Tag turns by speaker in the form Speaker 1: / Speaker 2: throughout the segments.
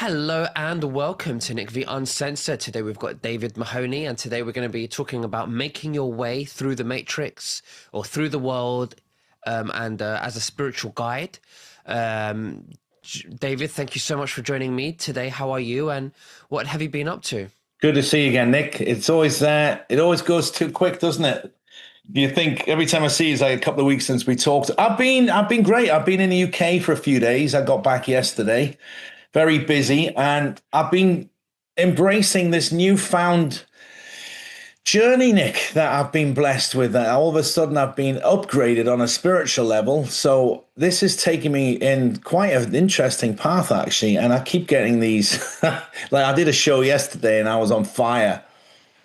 Speaker 1: Hello and welcome to Nick V Uncensored. Today we've got David Mahoney, and today we're going to be talking about making your way through the matrix or through the world, and as a spiritual guide. David, thank you so much for joining me today. How are you, and what have you been up to?
Speaker 2: Good to see you again, Nick. It's always there. It always goes too quick, doesn't it? You think every time I see you, it's like a couple of weeks since we talked. I've been great. I've been in the UK for a few days. I got back yesterday, very busy, and I've been embracing this newfound journey, Nick, that I've been blessed with. That all of a sudden I've been upgraded on a spiritual level. So this is taking me in quite an interesting path, actually. And I keep getting these. Like I did a show yesterday, and I was on fire.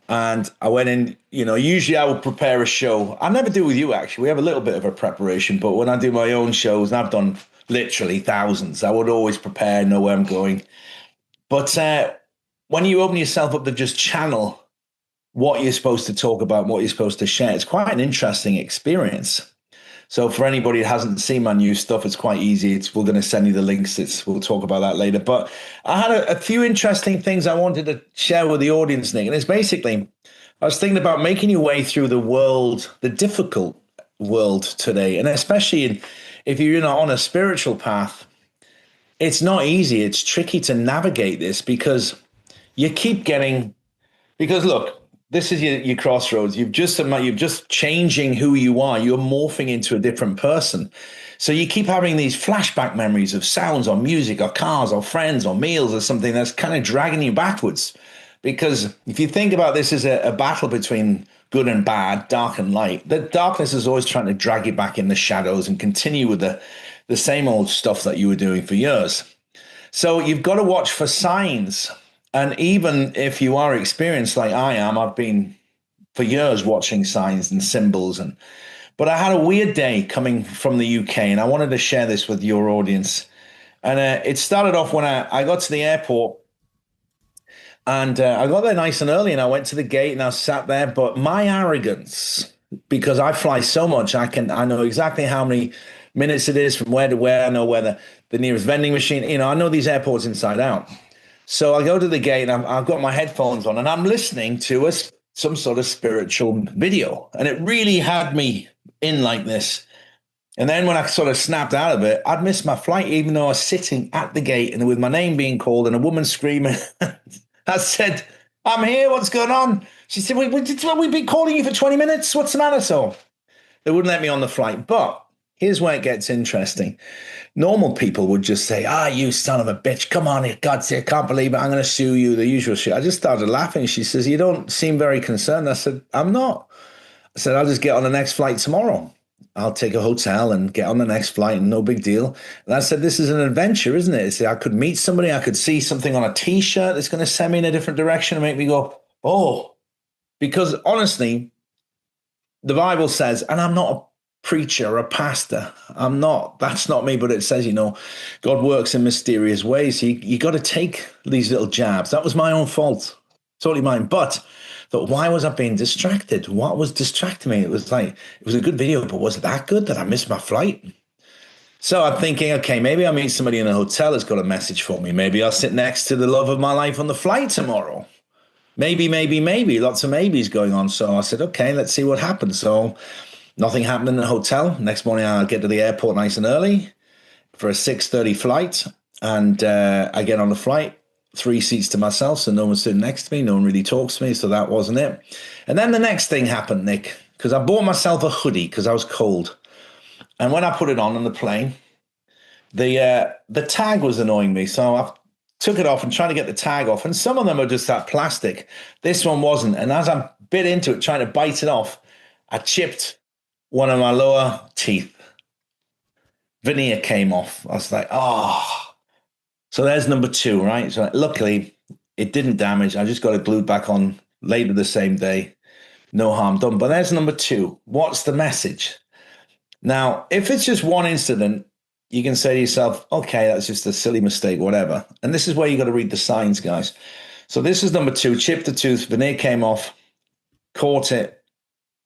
Speaker 2: And I went in, usually I would prepare a show. I never do with you, actually. We have a little bit of a preparation, but when I do my own shows, and I've done literally thousands, I would always prepare, know where I'm going. But when you open yourself up to just channel what you're supposed to talk about, what you're supposed to share, it's quite an interesting experience. So for anybody that hasn't seen my new stuff, it's quite easy. We're going to send you the links. We'll talk about that later. But I had a few interesting things I wanted to share with the audience, Nick. And it's basically, I was thinking about making your way through the world, the difficult world today. And especially if you're not on a spiritual path, it's not easy. It's tricky to navigate this because you keep getting, because look, this is your crossroads. You're just changing who you are. You're morphing into a different person. So you keep having these flashback memories of sounds or music or cars or friends or meals or something that's kind of dragging you backwards. Because if you think about this as a battle between good and bad, dark and light, the darkness is always trying to drag you back in the shadows and continue with the same old stuff that you were doing for years. So you've got to watch for signs. And even if you are experienced like I am, I've been for years watching signs and symbols. But I had a weird day coming from the UK, and I wanted to share this with your audience. And it started off when I got to the airport, and I got there nice and early, and I went to the gate and I sat there. But my arrogance, because I fly so much, I know exactly how many minutes it is from where to where. I know where the nearest vending machine. I know these airports inside out. So I go to the gate, and I've got my headphones on, and I'm listening to some sort of spiritual video. And it really had me in like this. And then when I sort of snapped out of it, I'd missed my flight, even though I was sitting at the gate and with my name being called and a woman screaming. I said, "I'm here. What's going on?" She said, we've been calling you for 20 minutes. What's the matter? So they wouldn't let me on the flight. But here's where it gets interesting. Normal people would just say, you son of a bitch, come on, God's sake, I can't believe it, I'm going to sue you, the usual shit. I just started laughing. She says, you don't seem very concerned. I said, I'm not. I said, I'll just get on the next flight tomorrow. I'll take a hotel and get on the next flight, and no big deal. And I said, this is an adventure, isn't it? I said, I could meet somebody, I could see something on a T-shirt that's going to send me in a different direction and make me go, oh. Because honestly, the Bible says, and I'm not a preacher or a pastor. That's not me, but it says, God works in mysterious ways. You got to take these little jabs. That was my own fault. Totally mine. But why was I being distracted? What was distracting me? It was a good video, but was it that good that I missed my flight? So I'm thinking, okay, maybe I'll meet somebody in a hotel that's got a message for me. Maybe I'll sit next to the love of my life on the flight tomorrow. Maybe, lots of maybes going on. So I said, okay, let's see what happens. So nothing happened in the hotel. Next morning, I get to the airport nice and early for a 6:30 flight. And I get on the flight, 3 seats to myself. So no one's sitting next to me. No one really talks to me. So that wasn't it. And then the next thing happened, Nick, because I bought myself a hoodie because I was cold. And when I put it on the plane, the tag was annoying me. So I took it off and trying to get the tag off. And some of them are just that plastic. This one wasn't. And as I bit into it, trying to bite it off, I chipped one of my lower teeth. Veneer came off. I was like, oh. So there's number 2, right? So luckily, it didn't damage. I just got it glued back on later the same day. No harm done. But there's number 2. What's the message? Now, if it's just one incident, you can say to yourself, okay, that's just a silly mistake, whatever. And this is where you got to read the signs, guys. So this is number 2. Chipped the tooth. Veneer came off. Caught it.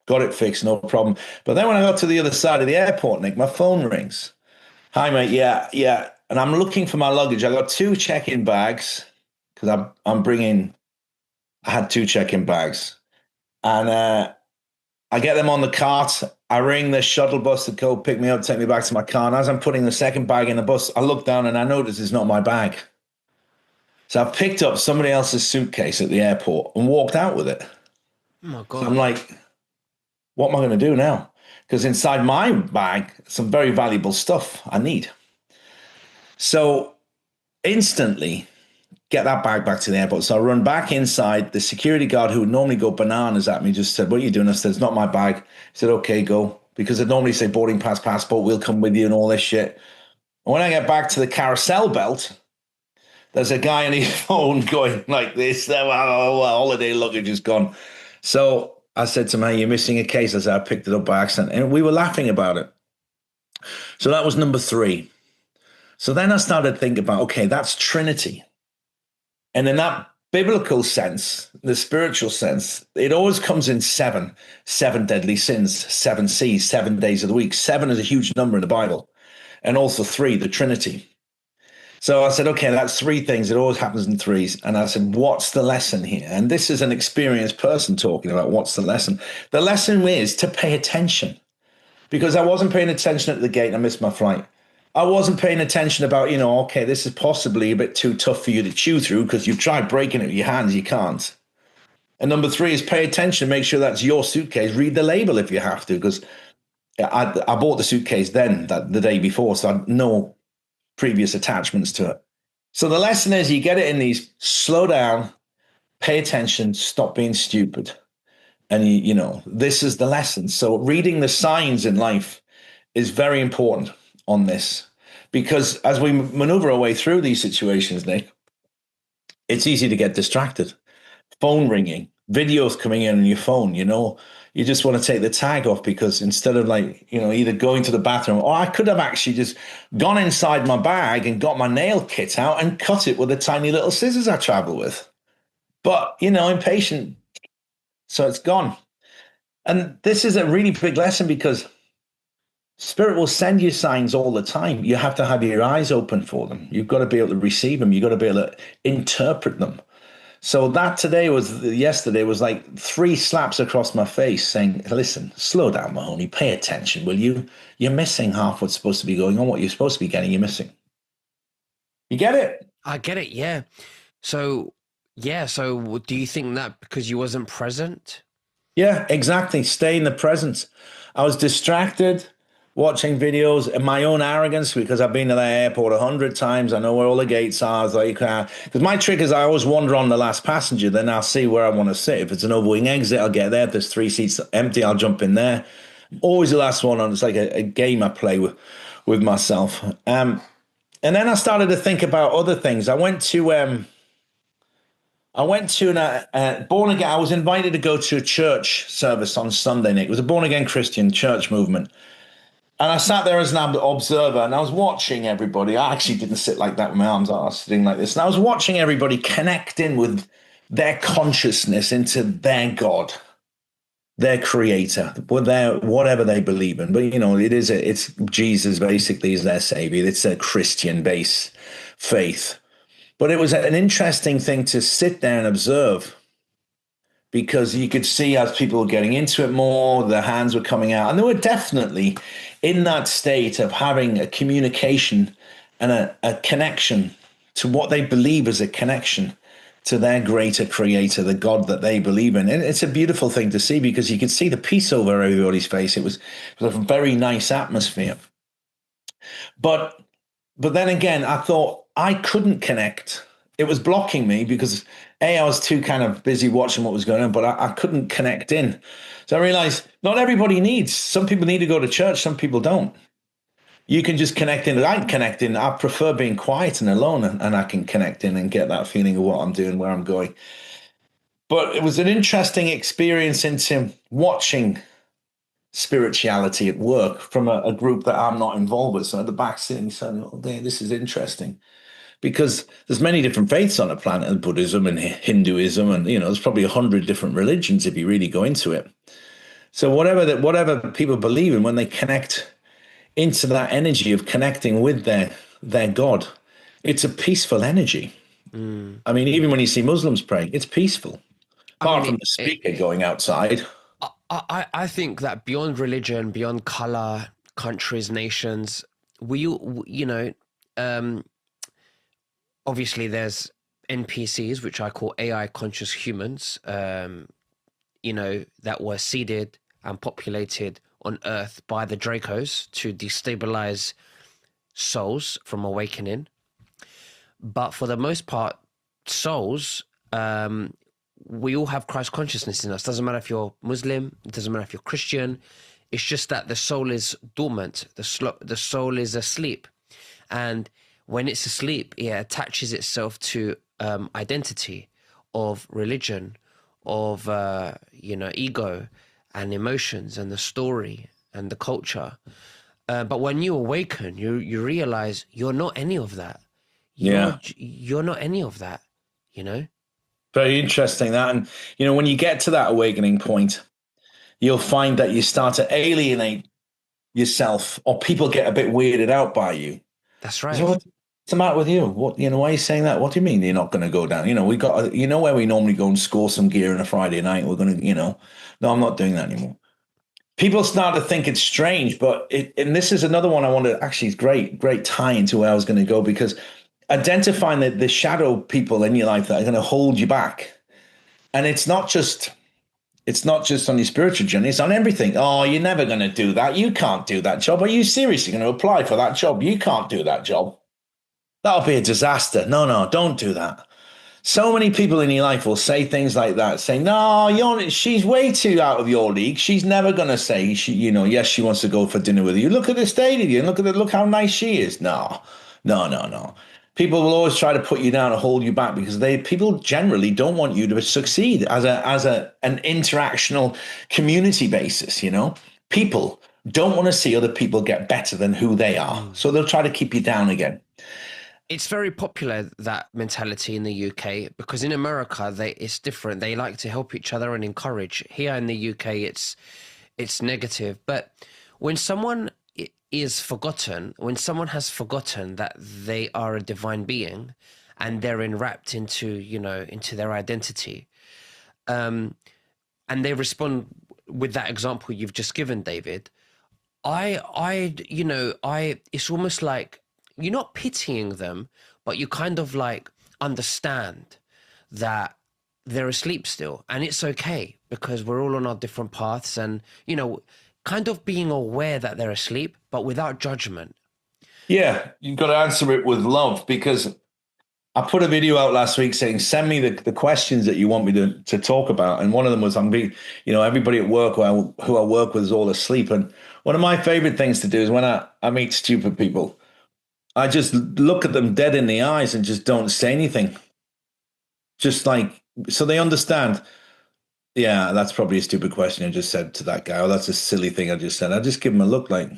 Speaker 2: Got it fixed, no problem. But then when I got to the other side of the airport, Nick, my phone rings. Hi, mate. Yeah. and I'm looking for my luggage. I got two check-in bags because I had two check-in bags, and I get them on the cart. I ring the shuttle bus to go pick me up, take me back to my car. And as I'm putting the second bag in the bus, I look down and I notice it's not my bag. So I picked up somebody else's suitcase at the airport and walked out with it.
Speaker 1: Oh my
Speaker 2: So
Speaker 1: God.
Speaker 2: I'm like, what am I going to do now? Because inside my bag, some very valuable stuff I need. So instantly get that bag back to the airport. So I run back inside. The security guard who would normally go bananas at me just said, what are you doing? I said, it's not my bag. He said, okay, go. Because I'd normally say boarding pass, passport, we'll come with you and all this shit. And when I get back to the carousel belt, there's a guy on his phone going like this. Holiday luggage is gone. So I said to him, hey, you're missing a case. I said, I picked it up by accident. And we were laughing about it. So that was number 3. So then I started thinking about, okay, that's Trinity. And in that biblical sense, the spiritual sense, it always comes in 7 deadly sins, 7 C's, 7 days of the week. 7 is a huge number in the Bible. And also 3, the Trinity. So I said, okay, that's 3 things. It always happens in 3s. And I said, what's the lesson here? And this is an experienced person talking about what's the lesson. The lesson is to pay attention, because I wasn't paying attention at the gate and I missed my flight. I wasn't paying attention about, okay, this is possibly a bit too tough for you to chew through because you've tried breaking it with your hands, you can't. And number 3 is pay attention, make sure that's your suitcase. Read the label if you have to, because I bought the suitcase the day before, so I had no previous attachments to it. So the lesson is you get it in these, slow down, pay attention, stop being stupid. And, this is the lesson. So reading the signs in life is very important on this, because as we maneuver our way through these situations, Nick, it's easy to get distracted. Phone ringing, videos coming in on your phone, you just want to take the tag off, because instead of either going to the bathroom, or I could have actually just gone inside my bag and got my nail kit out and cut it with the tiny little scissors I travel with. But, impatient. So it's gone. And this is a really big lesson, because Spirit will send you signs all the time. You have to have your eyes open for them. You've got to be able to receive them. You've got to be able to interpret them. So that yesterday was like 3 slaps across my face saying, listen, slow down, Mahoney, pay attention, will you? You're missing half what's supposed to be going on. What you're supposed to be getting, you're missing. You get it?
Speaker 1: I get it, yeah. So do you think that because you wasn't present?
Speaker 2: Yeah, exactly. Stay in the present. I was distracted watching videos, and my own arrogance, because I've been to that airport 100 times. I know where all the gates are. I was like, because my trick is I always wander on the last passenger, then I'll see where I want to sit. If it's an overwing exit, I'll get there. If there's 3 seats empty, I'll jump in there. Always the last one on. It's like a game I play with myself. And then I started to think about other things. I went to a born again. I was invited to go to a church service on Sunday, Nick. It was a born again Christian church movement. And I sat there as an observer, and I was watching everybody. I actually didn't sit like that with my arms out. I was sitting like this. And I was watching everybody connect in with their consciousness into their God, their creator, whatever they believe in. But, it's Jesus basically is their savior. It's a Christian-based faith. But it was an interesting thing to sit there and observe, because you could see as people were getting into it more, their hands were coming out. And they were definitely in that state of having a communication and a connection to what they believe is a connection to their greater creator, the God that they believe in. And it's a beautiful thing to see, because you could see the peace over everybody's face. It was a very nice atmosphere. But then again, I thought I couldn't connect. It was blocking me because I was too kind of busy watching what was going on, but I couldn't connect in. So I realized not everybody needs. Some people need to go to church. Some people don't. You can just connect in. I can connect in. I prefer being quiet and alone, and I can connect in and get that feeling of what I'm doing, where I'm going. But it was an interesting experience into watching spirituality at work from a group that I'm not involved with. So at the back sitting saying, oh, this is interesting. Because there's many different faiths on the planet, and Buddhism and Hinduism, and there's probably 100 different religions if you really go into it. So whatever people believe in, when they connect into that energy of connecting with their their God. It's a peaceful energy.
Speaker 1: Mm.
Speaker 2: I mean, even when you see Muslims praying, it's peaceful.
Speaker 1: I
Speaker 2: Apart
Speaker 1: mean,
Speaker 2: from the speaker going outside.
Speaker 1: I think that beyond religion, beyond color, countries, nations, you know, um, obviously there's NPCs, which I call AI conscious humans, that were seeded and populated on Earth by the Dracos to destabilize souls from awakening. But for the most part, souls, we all have Christ consciousness in us. Doesn't matter if you're Muslim, it doesn't matter if you're Christian. It's just that the soul is dormant. The soul is asleep, and when it's asleep, it attaches itself to identity of religion, of ego, and emotions, and the story and the culture. But when you awaken, you realize you're not any of that.
Speaker 2: Yeah.
Speaker 1: You're not any of that. You know.
Speaker 2: Very interesting that. And, when you get to that awakening point, you'll find that you start to alienate yourself or people get a bit weirded out by you.
Speaker 1: That's
Speaker 2: So
Speaker 1: right.
Speaker 2: what's the matter with you? Why are you saying that? What do you mean you're not going to go down? We got, where we normally go and score some gear on a Friday night. We're going to, no, I'm not doing that anymore. People start to think it's strange, but and this is another one I want to actually, it's great tie into where I was going to go, because identifying the shadow people in your life that are going to hold you back. And it's not just on your spiritual journey, it's on everything. Oh, you're never going to do that. You can't do that job. Are you seriously going to apply for that job? You can't do that job. That'll be a disaster. No, don't do that. So many people in your life will say things like that, saying, no, she's way too out of your league. She's never going to say, yes, she wants to go for dinner with you. Look at the state of you. Look how nice she is. No. People will always try to put you down and hold you back because people generally don't want you to succeed as an interactional community basis. People don't want to see other people get better than who they are. So they'll try to keep you down again.
Speaker 1: It's very popular, that mentality in the UK, because in America it's different. They like to help each other and encourage. Here in the UK, it's negative. But when someone when someone has forgotten that they are a divine being, and they're enwrapped into their identity, and they respond with that example you've just given, David, it's almost like you're not pitying them, but you kind of like understand that they're asleep still, and it's okay because we're all on our different paths, and kind of being aware that they're asleep, but without judgment.
Speaker 2: Yeah, you've got to answer it with love, because I put a video out last week saying, send me the questions that you want me to talk about. And one of them was, everybody at work who I work with is all asleep. And one of my favorite things to do is when I meet stupid people, I just look at them dead in the eyes and just don't say anything. Just like, so they understand. Yeah, that's probably a stupid question I just said to that guy. Oh, that's a silly thing I just said. I just give them a look like,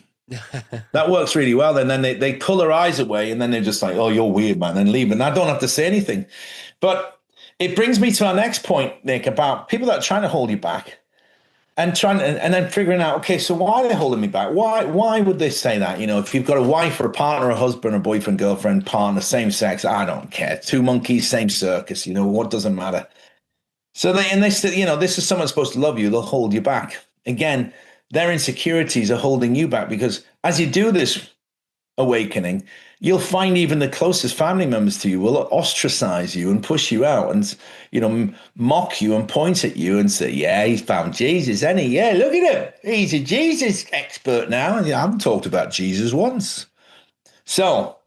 Speaker 2: that works really well. And then they pull their eyes away and then they're just like, oh, you're weird, man, and leave. And I don't have to say anything. But it brings me to our next point, Nick, about people that are trying to hold you back and then figuring out, okay, so why are they holding me back? Why would they say that? If you've got a wife or a partner, a husband, a boyfriend, girlfriend, partner, same sex, I don't care. Two monkeys, same circus, what doesn't matter? So they said, this is someone supposed to love you. They'll hold you back. Again, their insecurities are holding you back, because as you do this awakening, you'll find even the closest family members to you will ostracize you and push you out and, mock you and point at you and say, yeah, he's found Jesus, hasn't he? Yeah, look at him. He's a Jesus expert now. And I haven't talked about Jesus once. So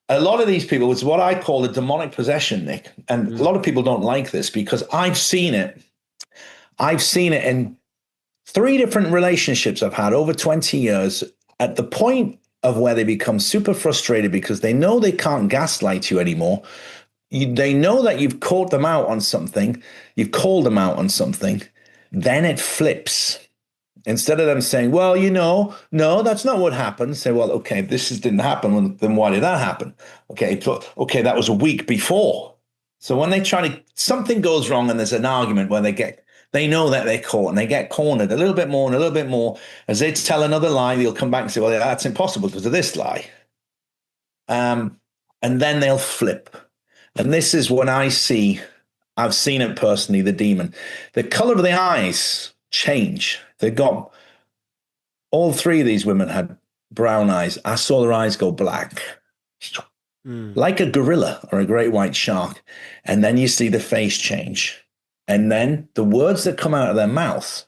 Speaker 2: a lot of these people, it's what I call a demonic possession, Nick. And a lot of people don't like this because I've seen it. I've seen it in 3 different relationships I've had over 20 years, at the point of where they become super frustrated because they know they can't gaslight you anymore. They know that you've called them out on something. Then it flips. Instead of them saying, well, no, that's not what happened. Say, well, okay, this didn't happen. Then why did that happen? Okay, that was a week before. So when something goes wrong and there's an argument where they know that they're caught and they get cornered a little bit more and a little bit more. As they tell another lie, they'll come back and say, well, that's impossible because of this lie. And then they'll flip. And this is when I've seen it personally, the demon. The color of the eyes change. They got all three of these women had brown eyes. I saw their eyes go black, like a gorilla or a great white shark. And then you see the face change. And then the words that come out of their mouth,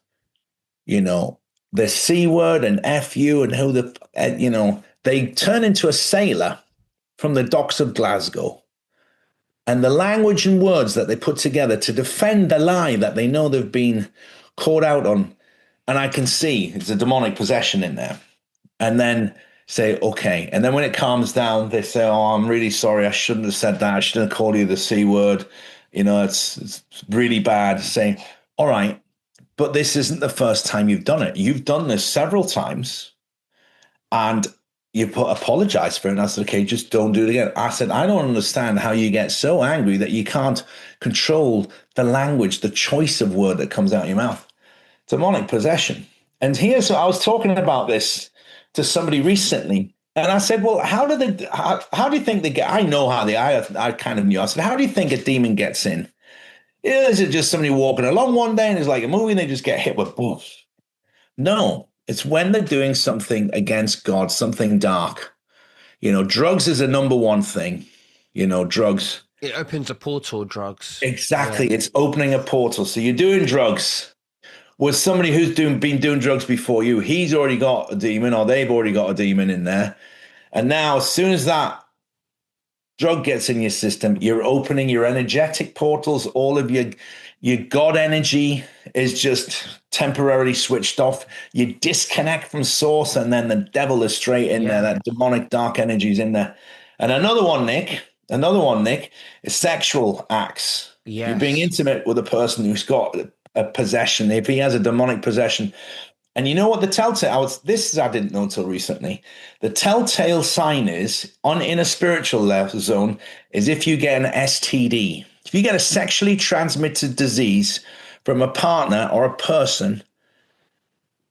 Speaker 2: the C word and FU and they turn into a sailor from the docks of Glasgow. And the language and words that they put together to defend the lie that they know they've been caught out on. And I can see it's a demonic possession in there. And then say, okay. And then when it calms down, they say, oh, I'm really sorry. I shouldn't have said that. I shouldn't have called you the C word. It's really bad. Saying, all right, but this isn't the first time you've done it. You've done this several times. And you apologize for it. And I said, okay, just don't do it again. I said, I don't understand how you get so angry that you can't control the language, the choice of word that comes out of your mouth. Demonic possession. And so I was talking about this to somebody recently. And I said, well, how do you think they get? I know how I kind of knew. I said, how do you think a demon gets in? Is it just somebody walking along one day and it's like a movie and they just get hit with boom? No. It's when they're doing something against God, something dark. Drugs is the number one thing. Drugs.
Speaker 1: It opens a portal, drugs.
Speaker 2: Exactly. Yeah. It's opening a portal. So you're doing drugs with somebody who's been doing drugs before you. He's already got a demon or they've already got a demon in there. And now as soon as that drug gets in your system, you're opening your energetic portals. All of your God energy is just temporarily switched off. You disconnect from source, and then the devil is straight in there. That demonic dark energy is in there. And another one, Nick, is sexual acts.
Speaker 1: Yes.
Speaker 2: You're being intimate with a person who's got a possession. If he has a demonic possession. And you know what the telltale, I didn't know until recently. The telltale sign is, in a spiritual level zone, is if you get an STD. If you get a sexually transmitted disease from a partner or a person,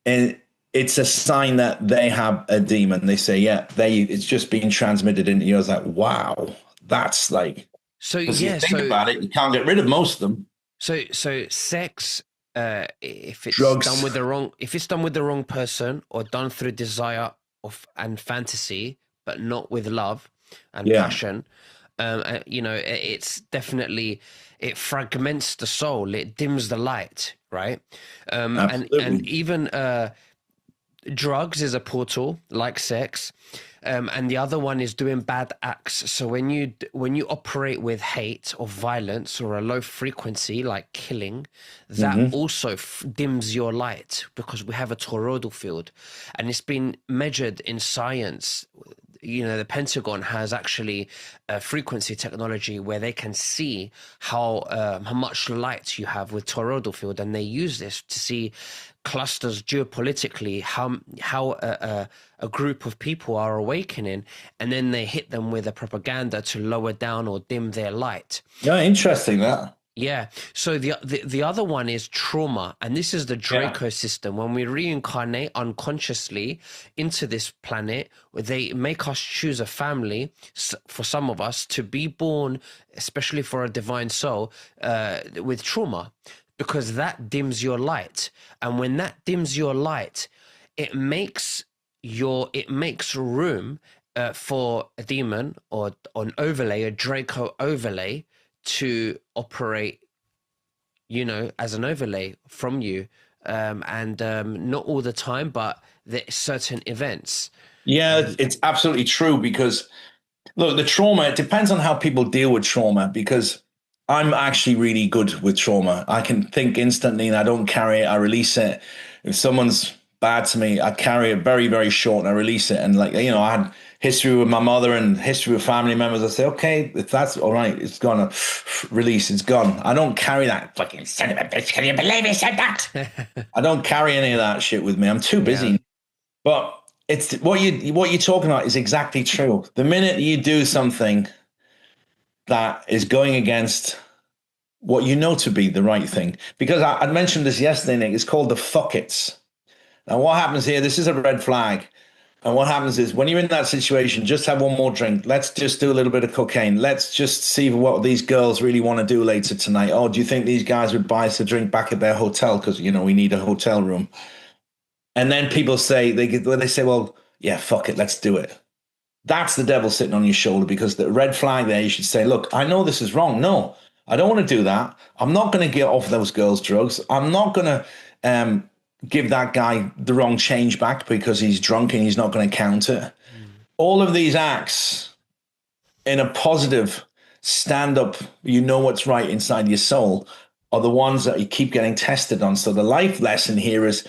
Speaker 2: and it's a sign that they have a demon. They say, it's just being transmitted into you. I was like, wow, that's like,
Speaker 1: so
Speaker 2: you think about it, you can't get rid of most of them.
Speaker 1: So sex, if it's
Speaker 2: drugs.
Speaker 1: if it's done with the wrong person or done through desire and fantasy, but not with love and passion, it's definitely, it fragments the soul. It dims the light, right? And even drugs is a portal, like sex. And the other one is doing bad acts. So when you operate with hate or violence or a low frequency like killing, that also dims your light, because we have a toroidal field, and it's been measured in science. The Pentagon has actually a frequency technology where they can see how much light you have with toroidal field, and they use this to see clusters geopolitically, how a group of people are awakening, and then they hit them with a propaganda to lower down or dim their light.
Speaker 2: Yeah, interesting that.
Speaker 1: Yeah. So the other one is trauma, and this is the Draco system. When we reincarnate unconsciously into this planet, they make us choose a family, for some of us, to be born, especially for a divine soul, with trauma, because that dims your light. And when that dims your light, it makes room for a demon or an overlay, a Draco overlay, to operate, as an overlay from you, and not all the time, but there's certain events.
Speaker 2: Yeah, it's absolutely true, because look, the trauma, it depends on how people deal with trauma, because I'm actually really good with trauma. I can think instantly and I don't carry it, I release it. If someone's bad to me, I carry it very, very short and I release it. And I had history with my mother and history with family members. I say, okay, if that's all right, it's gonna release, it's gone. I don't carry that fucking son of a bitch. Can you believe he said that? I don't carry any of that shit with me. I'm too busy. Yeah. But it's what you're talking about is exactly true. The minute you do something that is going against what you know to be the right thing, because I mentioned this yesterday, Nick, it's called the fuck it's. Now, what happens here, this is a red flag. And what happens is when you're in that situation, just have one more drink. Let's just do a little bit of cocaine. Let's just see what these girls really want to do later tonight. Oh, do you think these guys would buy us a drink back at their hotel? Because, we need a hotel room. And then people say, they say, well, yeah, fuck it, let's do it. That's the devil sitting on your shoulder, because the red flag there, you should say, look, I know this is wrong. No, I don't want to do that. I'm not going to get off those girls' drugs. I'm not going to give that guy the wrong change back because he's drunk and he's not going to count it. All of these acts in a positive stand up, what's right inside your soul, are the ones that you keep getting tested on. So the life lesson here is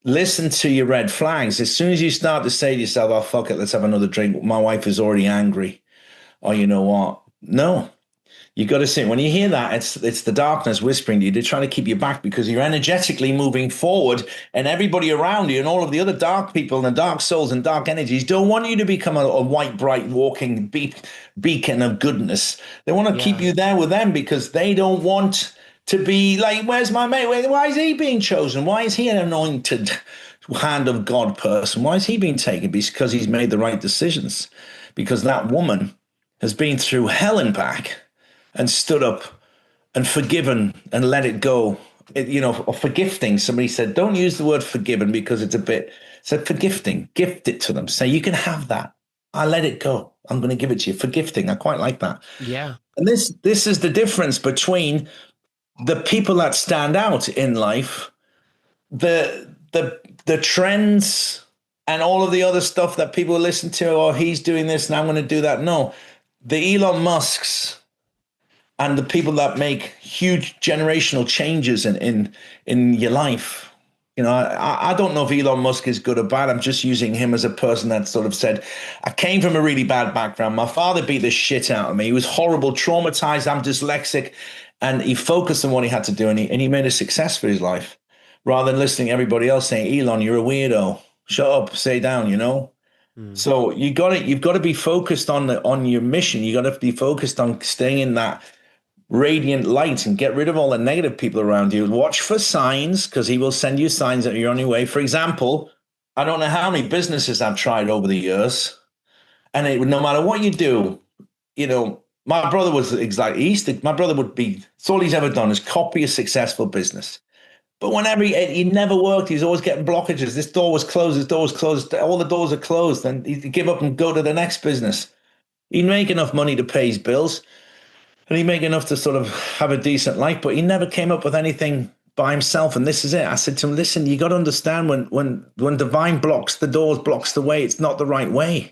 Speaker 2: listen to your red flags. As soon as you start to say to yourself, oh, fuck it, let's have another drink. My wife is already angry. Or you know what? No. You got to say, when you hear that, it's the darkness whispering to you. They're trying to keep you back because you're energetically moving forward, and everybody around you and all of the other dark people and the dark souls and dark energies don't want you to become a white, bright, walking beacon of goodness. They want to keep you there with them because they don't want to be like, where's my mate? Why is he being chosen? Why is he an anointed hand of God person? Why is he being taken? Because he's made the right decisions. Because that woman has been through hell and back and stood up and forgiven and let it go. Or forgifting. Somebody said, don't use the word forgiven because it's a bit, said forgifting, gift it to them. Say, you can have that. I let it go. I'm going to give it to you. Forgifting. I quite like that.
Speaker 1: Yeah.
Speaker 2: And this is the difference between the people that stand out in life, the trends and all of the other stuff that people listen to, oh, he's doing this and I'm going to do that. No, the Elon Musks and the people that make huge generational changes in your life. I don't know if Elon Musk is good or bad. I'm just using him as a person that sort of said, I came from a really bad background. My father beat the shit out of me. He was horrible, traumatized. I'm dyslexic. And he focused on what he had to do, and he made a success for his life, rather than listening to everybody else saying, Elon, you're a weirdo. Shut up, stay down, So you've got to be focused on your mission. You got to be focused on staying in that radiant light and get rid of all the negative people around you. Watch for signs, because he will send you signs that you're on your way. For example, I don't know how many businesses I've tried over the years, and no matter what you do, my brother was exactly, my brother would be, it's all he's ever done is copy a successful business. But whenever he never worked, he's always getting blockages. This door was closed, this door was closed, all the doors are closed, and he'd give up and go to the next business. He'd make enough money to pay his bills, and he'd make enough to sort of have a decent life, but he never came up with anything by himself. And this is it. I said to him, listen, you got to understand when divine blocks the doors, blocks the way, it's not the right way.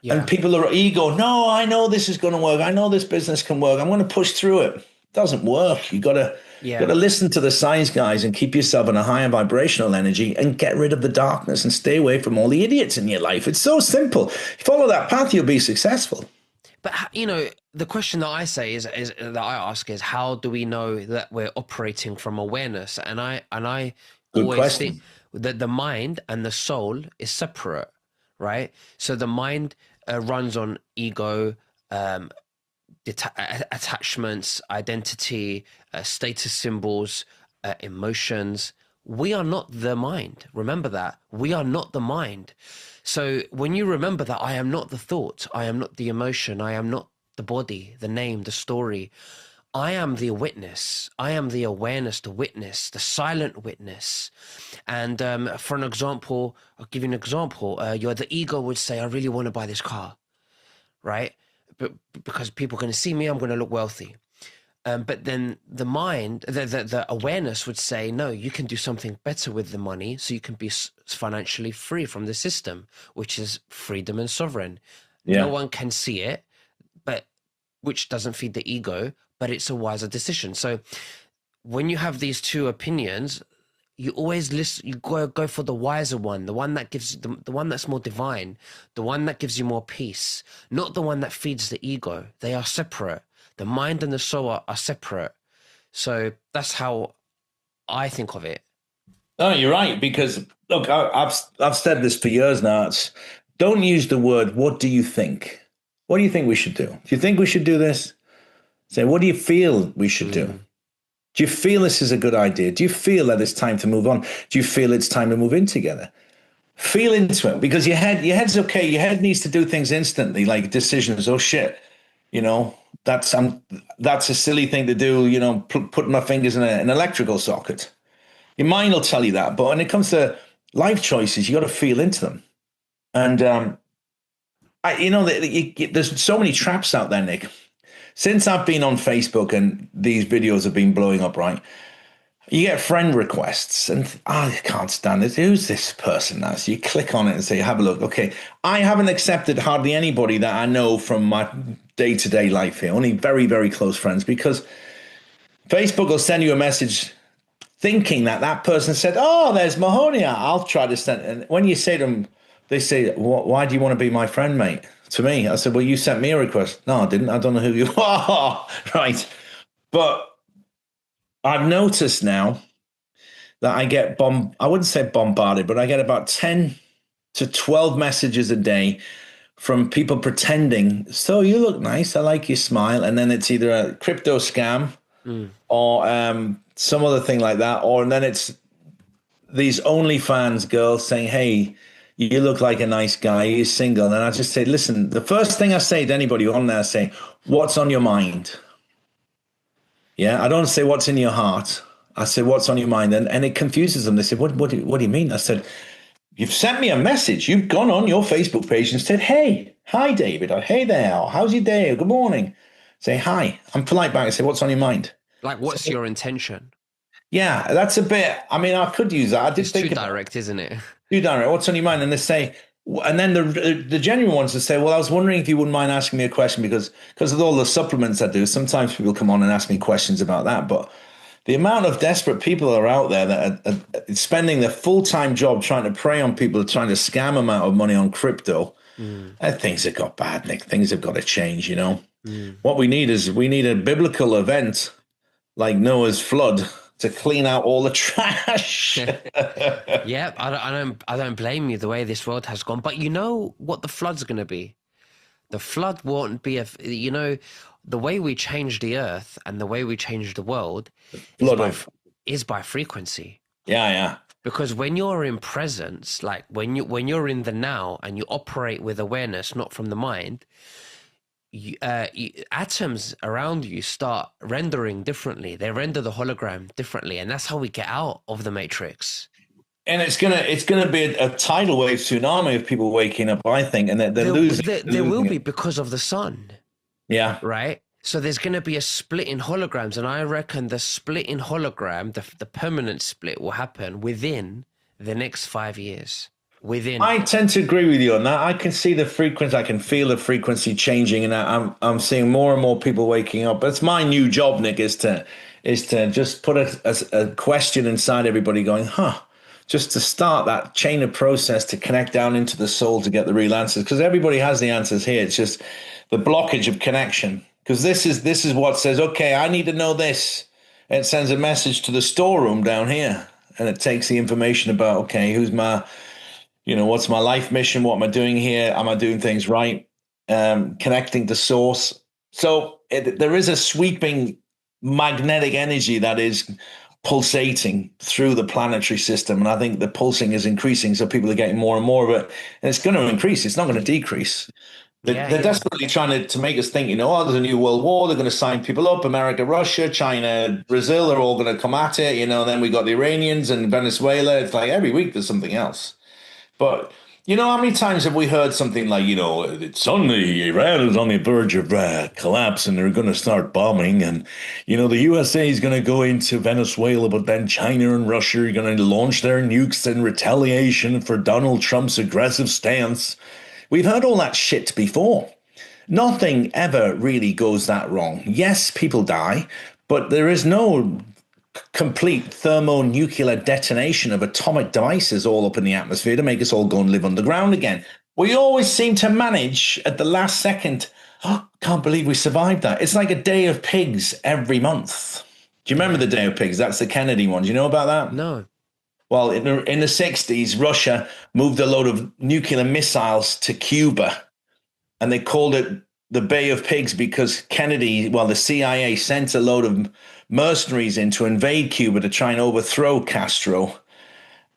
Speaker 2: Yeah. And people are ego. No, I know this is going to work. I know this business can work. I'm going to push through it. It doesn't work. You got to listen to the science guys and keep yourself in a higher vibrational energy and get rid of the darkness and stay away from all the idiots in your life. It's so simple. If you follow that path, you'll be successful.
Speaker 1: But the question that I say is that I ask is, how do we know that we're operating from awareness? And I
Speaker 2: Good
Speaker 1: always
Speaker 2: question.
Speaker 1: think that the mind and the soul is separate, right? So the mind runs on ego, attachments, identity, status symbols, emotions. We are not the mind. Remember that. We are not the mind. So when you remember that I am not the thought, I am not the emotion, I am not the body, the name, the story, I am the witness. I am the awareness, the witness, the silent witness. And for an example, I'll give you an example. The ego would say, I really want to buy this car, right? But because people are going to see me, I'm going to look wealthy. But then the mind, the awareness would say, no, you can do something better with the money so you can be financially free from the system, which is freedom and sovereign. Yeah. No one can see it, but which doesn't feed the ego, but it's a wiser decision. So when you have these two opinions, you always listen, you go for the wiser one, the one that gives the one that's more divine, the one that gives you more peace, not the one that feeds the ego. They are separate. The mind and the soul are separate. So that's how I think of it.
Speaker 2: No, you're right. Because look, I've said this for years now. Don't use the word, what do you think? What do you think we should do? Do you think we should do this? Say, what do you feel we should do? Do you feel this is a good idea? Do you feel that it's time to move on? Do you feel it's time to move in together? feel into it, because your head's okay. Your head needs to do things instantly, like decisions. Oh shit, you know, that's a silly thing to do. You know, putting my fingers in an electrical socket. Your mind will tell you that, but when it comes to life choices, you got to feel into them. And there's so many traps out there, Nick. Since I've been on Facebook and these videos have been blowing up, right? You get friend requests, and I can't stand it. Who's this person now? So you click on it and say, have a look. Okay, I haven't accepted hardly anybody that I know from my day-to-day life here. Only very, very close friends, because Facebook will send you a message thinking that that person said, oh, there's Mahoney. I'll try to send. And when you say to them, they say, why do you want to be my friend, mate? To me, I said, well, you sent me a request. No, I didn't. I don't know who you are. Right. But I've noticed now that I get I wouldn't say bombarded, but I get about 10 to 12 messages a day from people pretending, so you look nice, I like your smile. And then it's either a crypto scam or some other thing like that. Or and then it's these OnlyFans girls saying, hey, you look like a nice guy, you're single. And I just say, listen, the first thing I say to anybody on there, I say, what's on your mind? Yeah, I don't say what's in your heart. I say, what's on your mind? And it confuses them. They say, what do you mean? I said, you've sent me a message. You've gone on your Facebook page and said, hey, hi, David. Or hey there. Or, how's your day? Or, good morning. Say, hi. I'm polite back. I say, what's on your mind?
Speaker 1: Like, what's your intention?
Speaker 2: Yeah, that's a bit, I mean, I could use that. I did
Speaker 1: it's
Speaker 2: think
Speaker 1: too direct, isn't it?
Speaker 2: Too direct. What's on your mind? And they say, and then the genuine ones will say, well, I was wondering if you wouldn't mind asking me a question, because of all the supplements I do, sometimes people come on and ask me questions about that. But the amount of desperate people are out there that are spending their full-time job trying to prey on people, trying to scam them out of money on crypto, things have got bad, Nick. Things have got to change, you know. What we need a biblical event like Noah's flood to clean out all the trash.
Speaker 1: Yeah, I don't blame you the way this world has gone. But you know what the flood's going to be? The flood won't be the way we change the earth and the way we change the world is by frequency.
Speaker 2: Yeah.
Speaker 1: Because when you're in presence, like when you're in the now and you operate with awareness, not from the mind, atoms around you start rendering differently. They render the hologram differently, and that's how we get out of the matrix.
Speaker 2: And it's gonna be a tidal wave tsunami of people waking up, I think, and they're losing.
Speaker 1: There will be, because of the sun.
Speaker 2: Yeah.
Speaker 1: Right. So there's going to be a split in holograms, and I reckon the split in hologram, the permanent split, will happen within the next 5 years. I
Speaker 2: tend to agree with you on that. I can see the frequency. I can feel the frequency changing, and I'm seeing more and more people waking up. It's my new job, Nick, is to just put a question inside everybody, going, just to start that chain of process to connect down into the soul to get the real answers. Because everybody has the answers here. It's just the blockage of connection. Because this is what says, okay, I need to know this. It sends a message to the storeroom down here, and it takes the information about, okay, what's my life mission? What am I doing here? Am I doing things right? Connecting to source. So there is a sweeping magnetic energy that is pulsating through the planetary system. And I think the pulsing is increasing. So people are getting more and more of it. And it's going to increase. It's not going to decrease. They're desperately trying to make us think, there's a new world war. They're going to sign people up. America, Russia, China, Brazil are all going to come at it. Then we got the Iranians and Venezuela. It's like every week there's something else. But, how many times have we heard something like, suddenly Iran is on the verge of collapse and they're going to start bombing. And, the USA is going to go into Venezuela, but then China and Russia are going to launch their nukes in retaliation for Donald Trump's aggressive stance. We've heard all that shit before. Nothing ever really goes that wrong. Yes, people die, but there is no complete thermonuclear detonation of atomic devices all up in the atmosphere to make us all go and live underground again. We always seem to manage at the last second. Can't believe we survived that. It's like a day of pigs every month. Do you remember the Day of Pigs? That's the Kennedy one. Do you know about that?
Speaker 1: No.
Speaker 2: Well, in the 60s, Russia moved a load of nuclear missiles to Cuba, and they called it the Bay of Pigs because the CIA sent a load of mercenaries in to invade Cuba to try and overthrow Castro.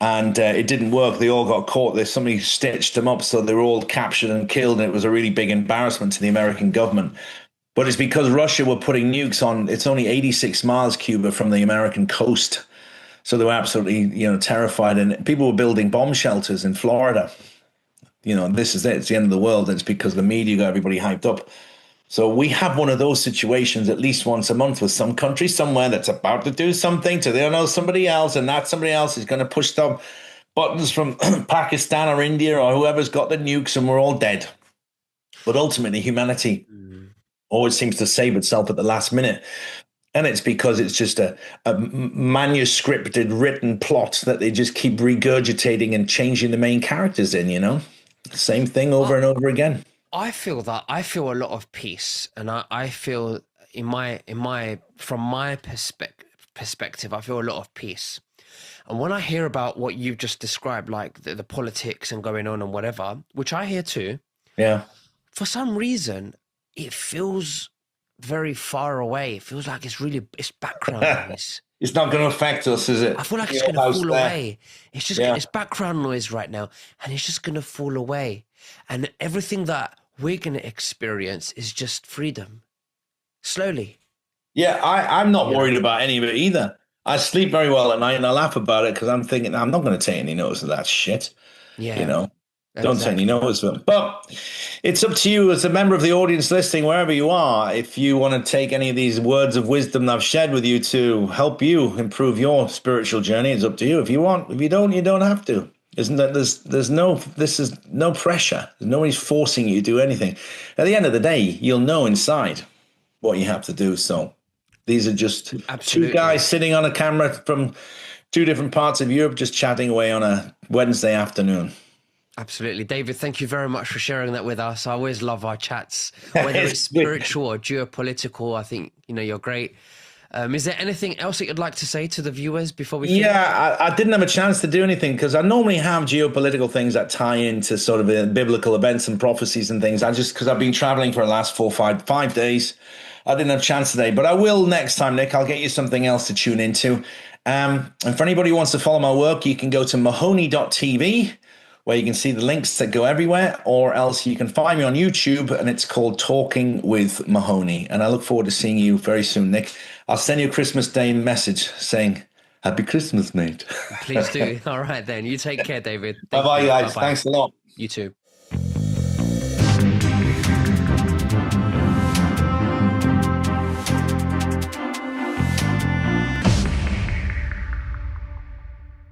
Speaker 2: and it didn't work. They all got caught. There's somebody stitched them up, so they were all captured and killed, and it was a really big embarrassment to the American government. But it's because Russia were putting nukes on. It's only 86 miles, Cuba, from the American coast, so they were absolutely, terrified. And people were building bomb shelters in Florida. This is it. It's the end of the world. And it's because the media got everybody hyped up. So we have one of those situations at least once a month with some country somewhere that's about to do something to somebody else, and that somebody else is going to push some buttons from Pakistan or India or whoever's got the nukes, and we're all dead. But ultimately, humanity always seems to save itself at the last minute. And it's because it's just a manuscripted, written plot that they just keep regurgitating and changing the main characters in. Same thing over and over again.
Speaker 1: I feel a lot of peace, and I feel from my perspective, I feel a lot of peace. And when I hear about what you've just described, like the politics and going on and whatever, which I hear too,
Speaker 2: yeah,
Speaker 1: for some reason, it feels very far away. It feels like it's background noise.
Speaker 2: It's not going to affect us, is it?
Speaker 1: I feel like it's going to fall away. It's just it's background noise right now, and it's just going to fall away. And everything that we're going to experience is just freedom, slowly.
Speaker 2: Yeah, I'm not worried about any of it either. I sleep very well at night, and I laugh about it because I'm thinking I'm not going to take any notice of that shit.
Speaker 1: Yeah,
Speaker 2: Don't take any notice of it. But it's up to you as a member of the audience listening, wherever you are, if you want to take any of these words of wisdom that I've shared with you to help you improve your spiritual journey. It's up to you. If you want, if you don't have to. Isn't that this is no pressure. Nobody's forcing you to do anything. At the end of the day, you'll know inside what you have to do. So these are just two guys sitting on a camera from two different parts of Europe, just chatting away on a Wednesday afternoon.
Speaker 1: Absolutely. David, thank you very much for sharing that with us. I always love our chats, whether it's spiritual or geopolitical. I think, you're great. Is there anything else that you'd like to say to the viewers before we finish?
Speaker 2: Yeah, I didn't have a chance to do anything because I normally have geopolitical things that tie into sort of biblical events and prophecies and things. Because I've been traveling for the last 5 days, I didn't have a chance today, but I will next time, Nick. I'll get you something else to tune into. And for anybody who wants to follow my work, you can go to mahoney.tv, where you can see the links that go everywhere, or else you can find me on YouTube, and it's called Talking with Mahoney. And I look forward to seeing you very soon, Nick. I'll send you a Christmas Day message saying, Happy Christmas, mate.
Speaker 1: Please do. All right, then. You take care, David.
Speaker 2: Bye-bye, guys. Bye-bye. Thanks a lot.
Speaker 1: You too.